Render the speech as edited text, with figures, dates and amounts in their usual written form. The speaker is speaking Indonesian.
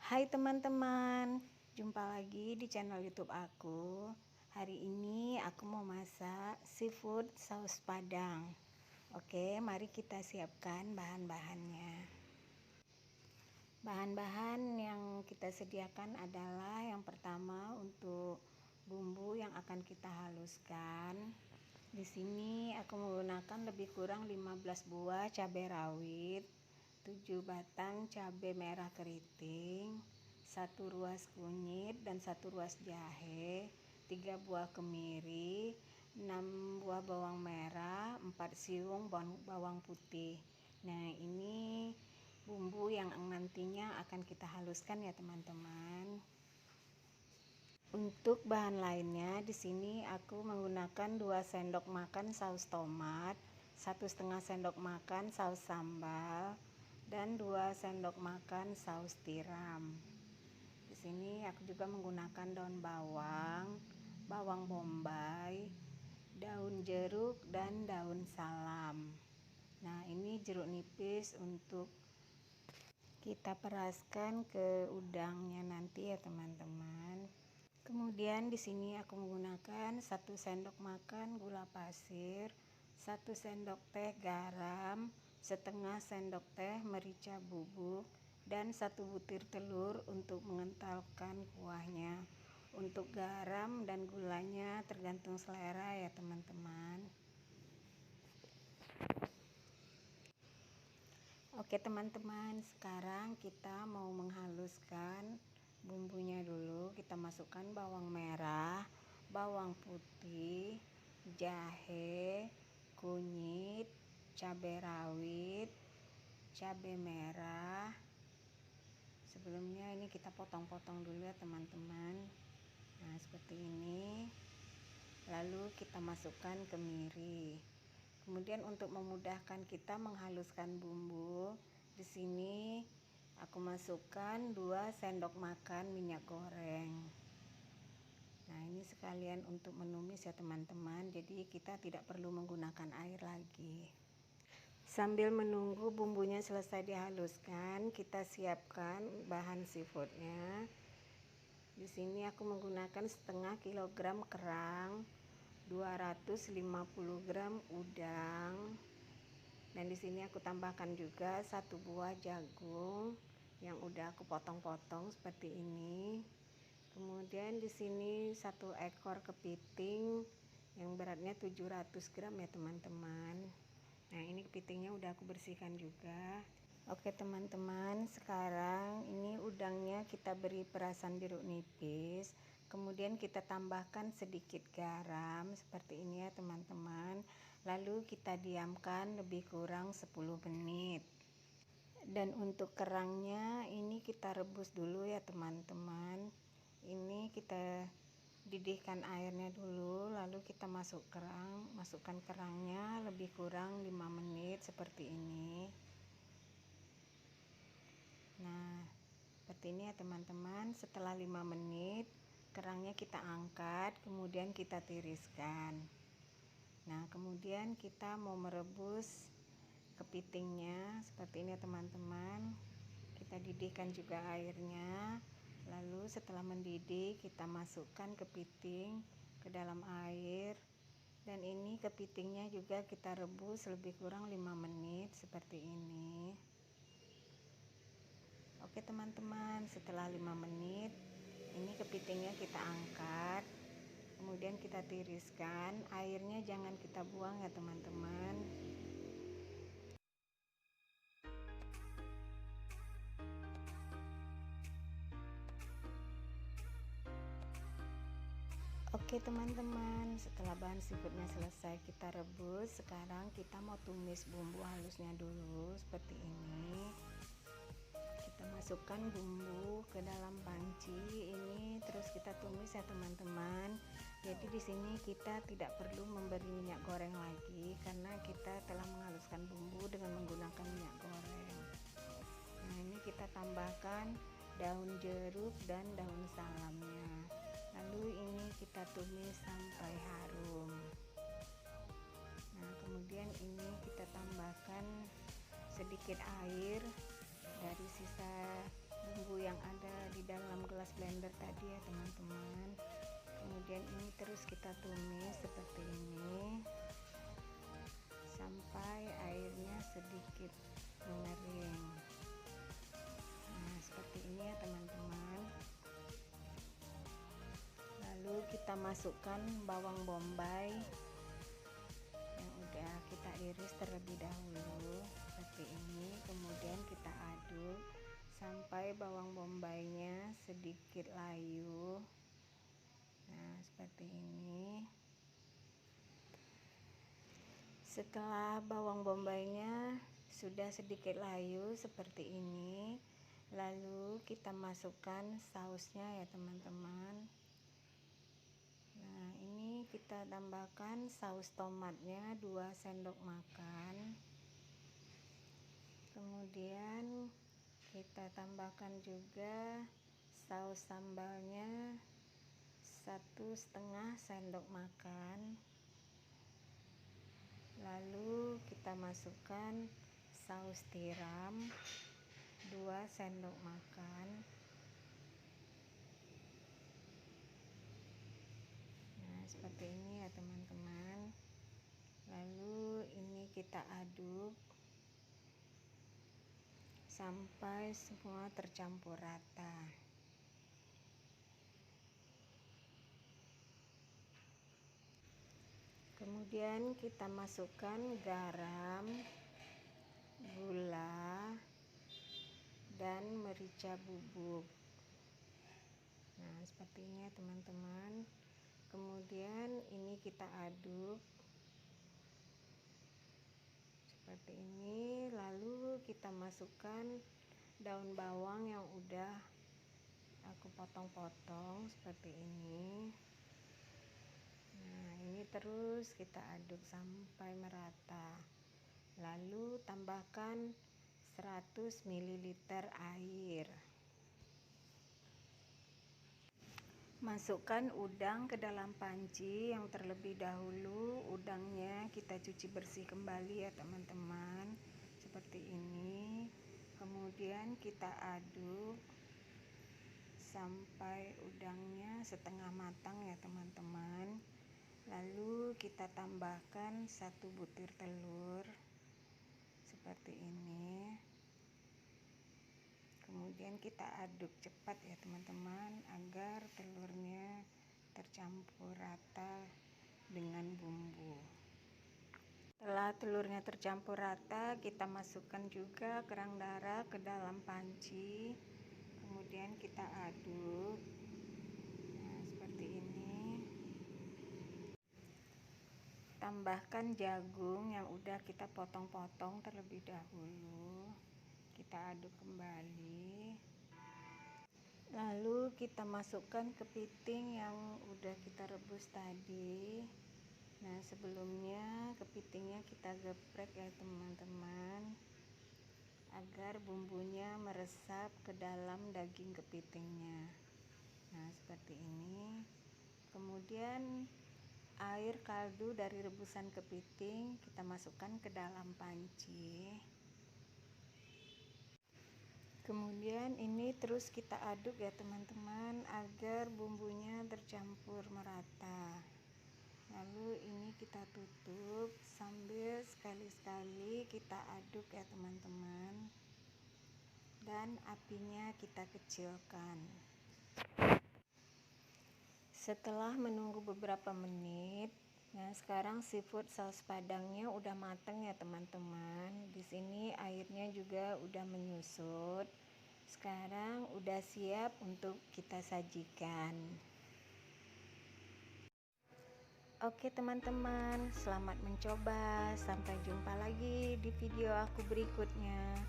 Hai teman-teman, jumpa lagi di channel YouTube aku. Hari ini aku mau masak seafood saus Padang. Oke, mari kita siapkan bahan-bahannya. Bahan-bahan yang kita sediakan adalah yang pertama untuk bumbu yang akan kita haluskan. Di sini aku menggunakan lebih kurang 15 buah cabai rawit, 7 batang cabai merah keriting, 1 ruas kunyit dan 1 ruas jahe, 3 buah kemiri, 6 buah bawang merah, 4 siung bawang putih. Nah, ini bumbu yang nantinya akan kita haluskan ya teman-teman. Untuk bahan lainnya di sini aku menggunakan 2 sendok makan saus tomat, 1,5 sendok makan saus sambal, dan 2 sendok makan saus tiram. Di sini aku juga menggunakan daun bawang, bawang bombay, daun jeruk dan daun salam. Nah, ini jeruk nipis untuk kita peraskan ke udangnya nanti ya teman-teman. Kemudian di sini aku menggunakan 1 sendok makan gula pasir, 1 sendok teh garam, setengah sendok teh merica bubuk, dan 1 butir telur untuk mengentalkan kuahnya. Untuk garam dan gulanya tergantung selera ya teman-teman. Oke teman-teman, sekarang kita mau menghaluskan bumbunya dulu. Kita masukkan bawang merah, bawang putih, jahe, kunyit, cabai rawit, cabai merah. Sebelumnya ini kita potong-potong dulu ya teman-teman. Nah, seperti ini. Lalu kita masukkan kemiri. Kemudian untuk memudahkan kita menghaluskan bumbu, di sini aku masukkan 2 sendok makan minyak goreng. Nah, ini sekalian untuk menumis ya teman-teman. Jadi kita tidak perlu menggunakan air lagi. Sambil menunggu bumbunya selesai dihaluskan, kita siapkan bahan seafoodnya. Di sini aku menggunakan setengah kilogram kerang, 250 gram udang, dan di sini aku tambahkan juga 1 buah jagung yang udah aku potong-potong seperti ini. Kemudian di sini 1 ekor kepiting yang beratnya 700 gram ya teman-teman. Nah, ini kepitingnya udah aku bersihkan juga. Oke teman-teman, sekarang ini udangnya kita beri perasan jeruk nipis. Kemudian kita tambahkan sedikit garam seperti ini ya teman-teman. Lalu kita diamkan lebih kurang 10 menit. Dan untuk kerangnya ini kita rebus dulu ya teman-teman. Ini kita didihkan airnya dulu, lalu kita masukkan kerangnya lebih kurang 5 menit seperti ini. Nah, seperti ini ya teman-teman. Setelah 5 menit kerangnya kita angkat, kemudian kita tiriskan. Nah, kemudian kita mau merebus kepitingnya seperti ini ya teman-teman. Kita didihkan juga airnya. Lalu setelah mendidih kita masukkan kepiting ke dalam air. Dan ini kepitingnya juga kita rebus lebih kurang 5 menit seperti ini. Oke teman-teman, setelah 5 menit ini kepitingnya kita angkat, kemudian kita tiriskan. Airnya jangan kita buang ya teman-teman. Oke teman-teman, setelah bahan seafoodnya selesai kita rebus, sekarang kita mau tumis bumbu halusnya dulu seperti ini. Kita masukkan bumbu ke dalam panci ini, terus kita tumis ya teman-teman. Jadi di sini kita tidak perlu memberi minyak goreng lagi karena kita telah menghaluskan bumbu dengan menggunakan minyak goreng. Nah, ini kita tambahkan daun jeruk dan daun salamnya. Lalu ini kita tumis sampai harum. Nah, kemudian ini kita tambahkan sedikit air dari sisa bumbu yang ada blender tadi ya teman-teman. Kemudian ini terus kita tumis seperti ini sampai airnya sedikit mengering. Nah, seperti ini ya teman-teman. Lalu kita masukkan bawang bombay yang udah kita iris terlebih dahulu seperti ini. Kemudian kita aduk sampai bawang bombaynya sedikit layu. Nah, seperti ini. Setelah bawang bombaynya sudah sedikit layu seperti ini, lalu kita masukkan sausnya ya teman-teman. Nah, ini kita tambahkan saus tomatnya 2 sendok makan. Kemudian kita tambahkan juga saus sambalnya 1,5 sendok makan. Lalu kita masukkan saus tiram 2 sendok makan. Nah, seperti ini ya teman-teman. Lalu ini kita aduk sampai semua tercampur rata. Kemudian kita masukkan garam, gula, dan merica bubuk. Nah, seperti ini ya teman-teman. Kemudian ini kita aduk seperti ini. Lalu kita masukkan daun bawang yang udah aku potong-potong seperti ini. Nah, ini terus kita aduk sampai merata. Lalu tambahkan 100 ml air. Masukkan udang ke dalam panci yang terlebih dahulu. Udangnya kita cuci bersih kembali ya teman-teman, seperti ini. Kemudian kita aduk sampai udangnya setengah matang ya teman-teman. Lalu kita tambahkan 1 butir telur seperti ini. Kemudian kita aduk cepat ya teman-teman agar telurnya tercampur rata dengan bumbu. Setelah telurnya tercampur rata, kita masukkan juga kerang darah ke dalam panci. Kemudian kita aduk. Nah, seperti ini. Tambahkan jagung yang udah kita potong-potong terlebih dahulu. Kita aduk kembali. Lalu kita masukkan kepiting yang udah kita rebus tadi. Nah, sebelumnya kepitingnya kita geprek ya teman-teman, agar bumbunya meresap ke dalam daging kepitingnya. Nah, seperti ini. Kemudian air kaldu dari rebusan kepiting kita masukkan ke dalam panci. Kemudian ini terus kita aduk ya teman-teman agar bumbunya tercampur merata. Lalu ini kita tutup sambil sekali-sekali kita aduk ya teman-teman. Dan apinya kita kecilkan. Setelah menunggu beberapa menit, nah sekarang seafood saus padangnya udah mateng ya teman-teman. Di sini airnya juga udah menyusut. Sekarang udah siap untuk kita sajikan. Oke teman-teman, selamat mencoba. Sampai jumpa lagi di video aku berikutnya.